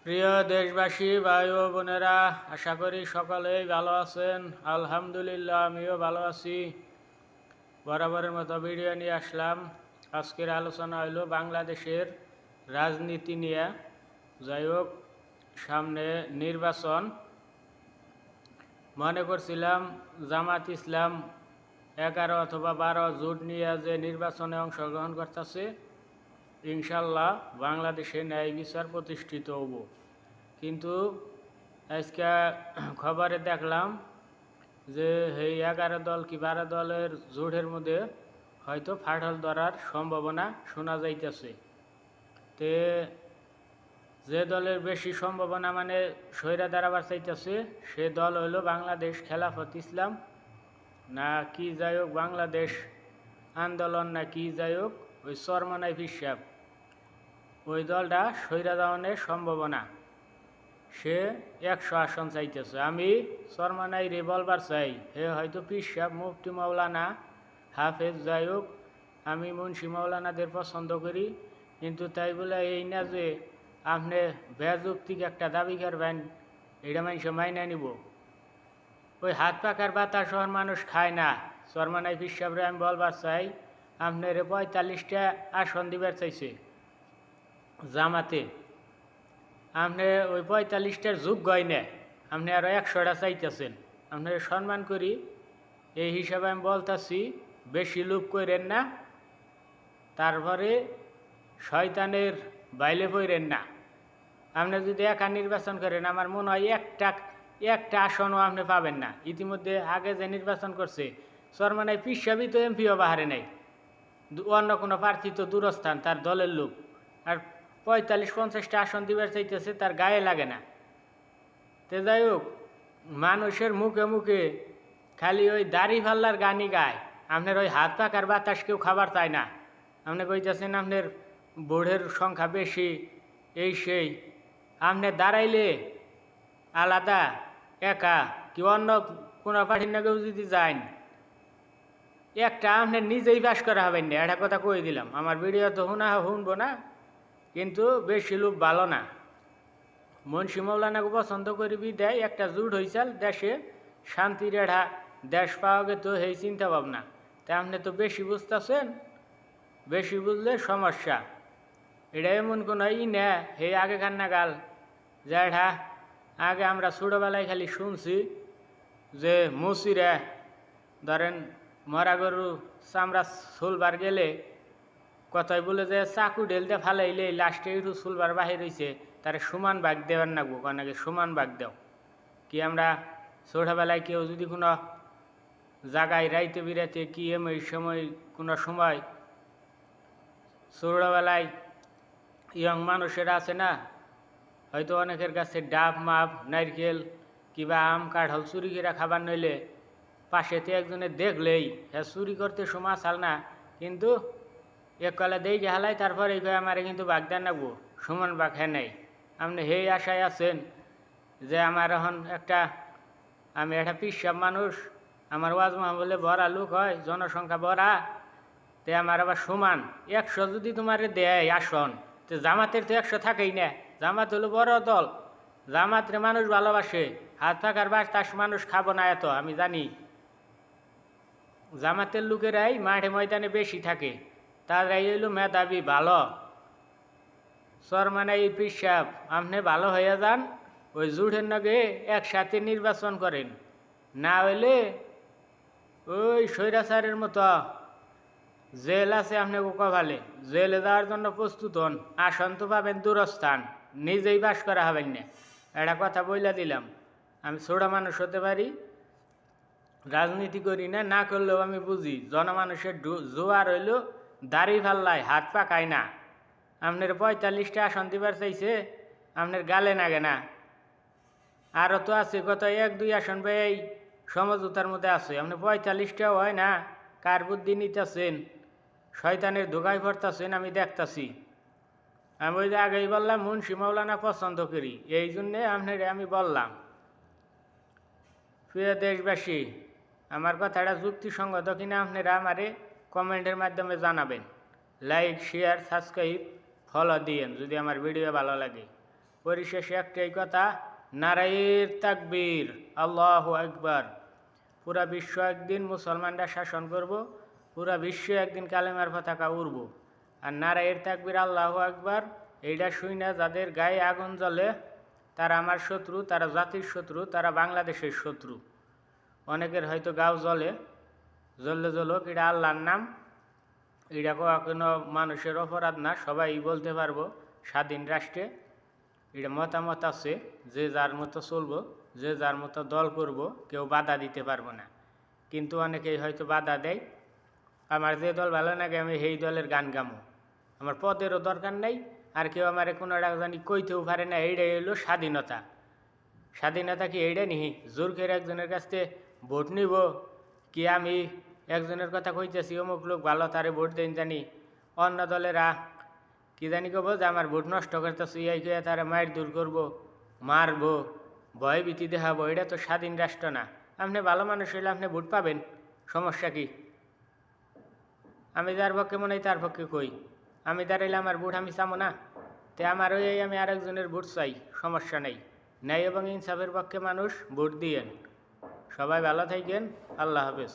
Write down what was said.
প্রিয় দেশবাসী ভাই ও বোনেরা, আশা করি সকলেই ভালো আছেন। আলহামদুলিল্লাহ, আমিও ভালো আছি। বরাবরের মতো ভিডিও নিয়ে আসলাম। আজকের আলোচনা হইল বাংলাদেশের রাজনীতি নিয়ে। যাই হোক, সামনে নির্বাচন। মনে করছিলাম জামাত ইসলাম 11 অথবা 12 জোট নিয়ে যে নির্বাচনে অংশগ্রহণ করতেছে, ইনশাল্লাহ বাংলাদেশে ন্যায় বিচার প্রতিষ্ঠিত হব। কিন্তু আজকে খবরে দেখলাম যে এই 11 দল কি 12 দলের জোটের মধ্যে হয়তো ফাটল ধরার সম্ভাবনা শোনা যাইতেছে। তে যে দলের বেশি সম্ভাবনা মানে সইরা দাঁড়াবার চাইতেছে, সে দল হইল বাংলাদেশ খেলাফত ইসলাম না কি যাই হোক, বাংলাদেশ আন্দোলন না কি যাই হোক, ওই চরমনাই হিসাব ওই দলটা সইরা যাওয়ানোর সম্ভাবনা। সে 100 আসন চাইতেছে। আমি চরমনাই রিভলভার চাই, হে হয়তো পিসাব মুফতি মাওলানা হাফেজ, যাই হোক আমি মুন্সি মাওলানাদের পছন্দ করি। কিন্তু তাই বলে এই না যে আপনি বেযুক্তিক একটা দাবি করবেন, এটা মানুষ মাইনা নিব। ওই হাত পাকার বাতাস হওয়ার মানুষ খায় না। চরমনাই পিসাবরে আমি বলবার চাই, আপনার 45টা আসন দিবার চাইছে জামাতে, আপনি ওই 45টার যোগ্যই না, আপনি আরও 100টা চাইতেছেন। আপনার সম্মান করি, এই হিসাবে আমি বলতেছি বেশি লোভ করেন না, তারপরে শয়তানের বাইলে পড়েন না। আপনি যদি একা নির্বাচন করেন, আমার মনে হয় একটা আসনও আপনি পাবেন না। ইতিমধ্যে আগে যে নির্বাচন করছে চরমনাই পিসাবই তো এমপিও বাহারে নাই, অন্য কোনো প্রার্থী তো দূরস্থান, তার দলের লোক। আর 45-50টা আসন দিবার চাইতেছে, তার গায়ে লাগে না। তে যাই হোক, মানুষের মুখে মুখে খালি ওই দাড়ি ফাল্লার গানই গায়, আপনার ওই হাত পাকার বাতাস কেউ খাবার চায় না। আপনি কইতেছেন আপনার বোর্ডের সংখ্যা বেশি, এই সেই। আপনি দাঁড়াইলে আলাদা একা কি অন্য কোনো পার্টির নাকেও যদি যান, একটা আপনি নিজেই পাস করা হবেন না, এটা কথা কই দিলাম। আমার ভিডিও তো শুনবো না, কিন্তু বেশি লোক ভালো না। মুন্সি মৌলানাকে পছন্দ করিবি দেয়, একটা জুট হয়েছিল দেশে শান্তির এড়া দেশ পাওয়া গেত, এই চিন্তা ভাবনা। তা আপনি তো বেশি বুঝতেছেন, বেশি বুঝলে সমস্যা। এটা এমন কোনো না হে আগেকার নাগাল যেটা আগে আমরা ছোটোবেলায় খালি শুনছি যে মুসিরা ধরেন মরা গরু চামড়া চুলবার গেলে কথাই বলে যে চাকু ঢেলতে ফালাইলে লাস্টে একটু চুলবার বাহির হয়েছে, তার সমান ভাগ দেওয়ার নাগবো, কারণকে সমান ভাগ দেও। কি আমরা ছোটোবেলায় কেউ যদি কোনো জায়গায় রাইতে বিরাতে কি এই সময় কোনো সময় ছোটোবেলায় ইয়ং মানুষেরা আছে না, হয়তো অনেকের কাছে ডাব মাপ নারকেল কিংবা আম কাঁঠাল চুরি করে খাবার নইলে পাশেতে একজনে দেখলেই হ্যাঁ চুরি করতে সময় চাল না, কিন্তু এক কলা দেই হালাই, তারপর এই আমারে কিন্তু বাগদান নাগবো, সমান বাঘ হ্যাঁ নেই। আপনি সেই আশায় আছেন যে আমার এখন আমি একটা পিসাব মানুষ, আমার ওয়াজ মাহফিলে ভরা লোক হয়, জনসংখ্যা ভরা, তে আমার আবার সমান 100 যদি তোমারে দেয় আসন, তো জামাতের তো 100 থাকেই না। জামাত হলো বড় দল, জামাতরে মানুষ ভালোবাসে, হাত থাকার বাতাস মানুষ খাবো না এত আমি জানি। জামাতের লোকেরাই মাঠে ময়দানে বেশি থাকে, তারাই হইল মেধাবী ভালো। চরমনাই পিসাব আপনি ভালো হয়ে যান, ওই জুটের নগে একসাথে নির্বাচন করেন, না হইলে ওই স্বৈরাচারের মতো জেল আছে আপনি কপালে, জেলে যাওয়ার জন্য প্রস্তুত হন। আসন তো পাবেন দূরস্থান, নিজেই বাস করা হবেন না, একটা কথা বইলা দিলাম। আমি ছোটো মানুষ হতে পারি, রাজনীতি করি না, না করলেও আমি বুঝি জনমানুষের জোয়ার হইল দাড়ি ফাল্লায় হাত পাকায় না। আপনার 45টা আসন দিবার চাইছে, আপনার গালে নাগে না। আরও তো আছে কত 1-2 আসন ভাই এই সমঝোতার মধ্যে আছে, আপনি 45টাও হয় না। কার বুদ্ধি নিতেছেন, শয়তানের ধোকায় পড়তেছেন, আমি দেখতাছি। আমি ওই যে আগেই বললাম মুন্সি মৌলানা পছন্দ করি, এই জন্যে আপনার আমি বললাম। প্রিয় দেশবাসী, আমার কথাটা যুক্তিসঙ্গত কিনা আপনারা আমারে কমেন্টের মাধ্যমে জানাবেন। লাইক শেয়ার সাবস্ক্রাইব ফলো দিয়েন যদি আমার ভিডিও ভালো লাগে। পরিশেষে একটাই কথা, নারায়ের তাকবীর, আল্লাহু আকবার। পুরা বিশ্ব একদিন মুসলমানরা শাসন করব, পুরা বিশ্ব একদিন কালেমার পতাকা উড়ব। আর নারায়ের তাকবীর, আল্লাহু আকবার, এইটা শুই না যাদের গায়ে আগুন জ্বলে তারা আমার শত্রু, তারা জাতির শত্রু, তারা বাংলাদেশের শত্রু। অনেকের হয়তো গাও জ্বলে, জ্বললে জ্বলুক, এটা আল্লাহর নাম, এটা কোনো মানুষের অপরাধ না, সবাই বলতে পারবো স্বাধীন রাষ্ট্রে। এটা মতামত আছে, যে যার মতো চলবো, যে যার মতো দল করব, কেউ বাধা দিতে পারবো না। কিন্তু অনেকেই হয়তো বাধা দেয়। আমার যে দল ভালো লাগে আমি সেই দলের গান গামো, আমার পদেরও দরকার নেই, আর কেউ আমার কোনো জানি কইতেও পারে না। এইটাই হইল স্বাধীনতা। স্বাধীনতা কি এইটা নিহি জোর করে একজনের কাছ থেকে ভোট নিব? কি আমি একজনের কথা কইতেছি অমুক লোক ভালো, তারে ভোট দেন, জানি অন্য দলেরা কি জানি কব যে আমার ভোট নষ্ট করতেছে, ইয়াই কে তারা মায়ের দূর করবো, মারবো, ভয় ভীতি দেখাবো? এটা তো স্বাধীন রাষ্ট্র না। আপনি ভালো মানুষ হইলে আপনি ভোট পাবেন, সমস্যা কি? আমি যার পক্ষে মনে হয় তার পক্ষে কই, আমি দাঁড়াইলে আমার ভোট আমি চামো না? তে আমার ওই আমি আরেকজনের ভোট চাই, সমস্যা নেই। ন্যায় এবং ইনসাফের পক্ষে মানুষ ভোট দিয়েন। সবাই ভালো থাকেন, আল্লাহ হাফেজ।